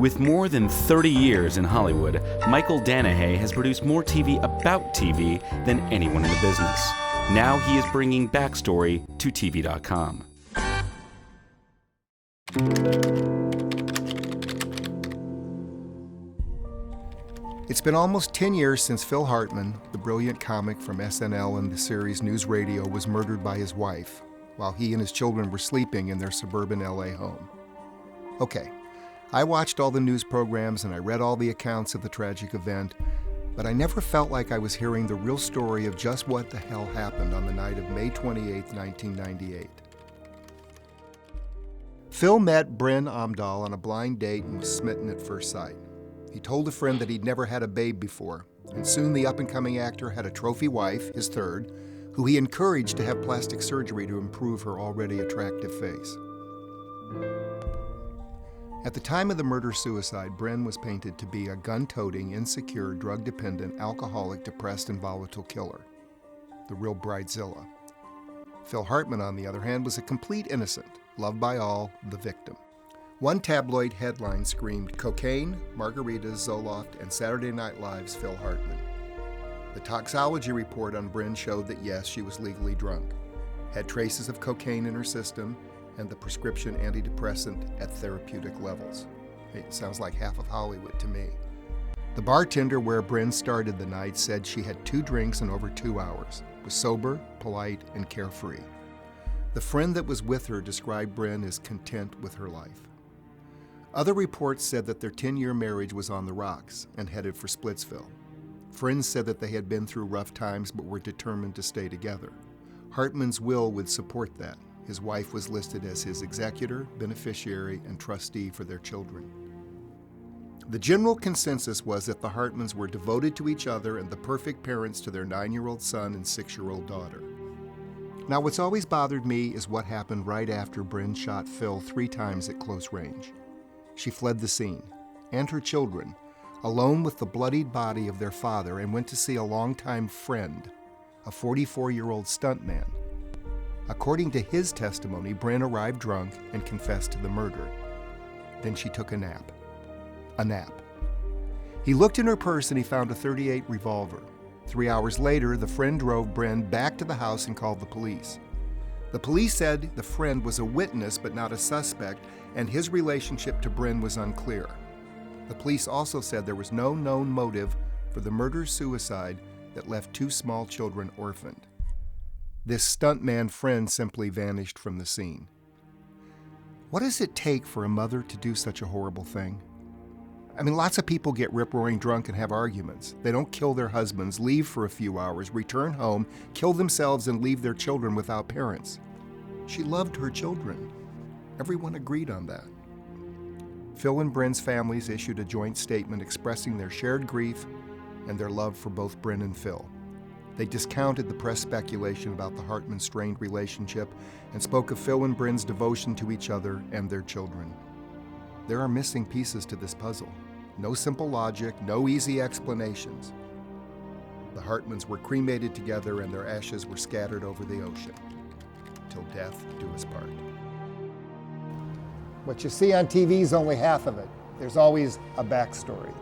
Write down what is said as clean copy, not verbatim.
With more than 30 years in Hollywood, Michael Danehey has produced more TV about TV than anyone in the business. Now he is bringing backstory to TV.com. It's been almost 10 years since Phil Hartman, the brilliant comic from SNL and the series News Radio, was murdered by his wife while he and his children were sleeping in their suburban LA home. Okay, I watched all the news programs and I read all the accounts of the tragic event, but I never felt like I was hearing the real story of just what the hell happened on the night of May 28, 1998. Phil met Bryn Omdahl on a blind date and was smitten at first sight. He told a friend that he'd never had a babe before, and soon the up-and-coming actor had a trophy wife, his third, who he encouraged to have plastic surgery to improve her already attractive face. At the time of the murder-suicide, Bryn was painted to be a gun-toting, insecure, drug-dependent, alcoholic, depressed, and volatile killer. The real bridezilla. Phil Hartman, on the other hand, was a complete innocent, loved by all, the victim. One tabloid headline screamed, "Cocaine, margaritas, Zoloft, and Saturday Night Live's Phil Hartman." The toxology report on Bryn showed that yes, she was legally drunk, had traces of cocaine in her system, and the prescription antidepressant at therapeutic levels. It sounds like half of Hollywood to me. The bartender where Bryn started the night said she had 2 drinks in over 2 hours, was sober, polite, and carefree. The friend that was with her described Bryn as content with her life. Other reports said that their 10-year marriage was on the rocks and headed for Splitsville. Friends said that they had been through rough times but were determined to stay together. Hartman's will would support that. His wife was listed as his executor, beneficiary, and trustee for their children. The general consensus was that the Hartmans were devoted to each other and the perfect parents to their 9-year-old son and 6-year-old daughter. Now, what's always bothered me is what happened right after Bryn shot Phil 3 times at close range. She fled the scene, and her children, alone with the bloodied body of their father, and went to see a longtime friend, a 44-year-old stuntman. According to his testimony, Bryn arrived drunk and confessed to the murder. Then she took a nap. A nap. He looked in her purse and he found a .38 revolver. 3 hours later, the friend drove Bryn back to the house and called the police. The police said the friend was a witness but not a suspect, and his relationship to Bryn was unclear. The police also said there was no known motive for the murder-suicide that left 2 small children orphaned. This stuntman friend simply vanished from the scene. What does it take for a mother to do such a horrible thing? I mean, lots of people get rip-roaring drunk and have arguments. They don't kill their husbands, leave for a few hours, return home, kill themselves, and leave their children without parents. She loved her children. Everyone agreed on that. Phil and Bryn's families issued a joint statement expressing their shared grief and their love for both Bryn and Phil. They discounted the press speculation about the Hartman strained relationship and spoke of Phil and Bryn's devotion to each other and their children. There are missing pieces to this puzzle. No simple logic, no easy explanations. The Hartmans were cremated together and their ashes were scattered over the ocean. Till death do us part. What you see on TV is only half of it. There's always a backstory.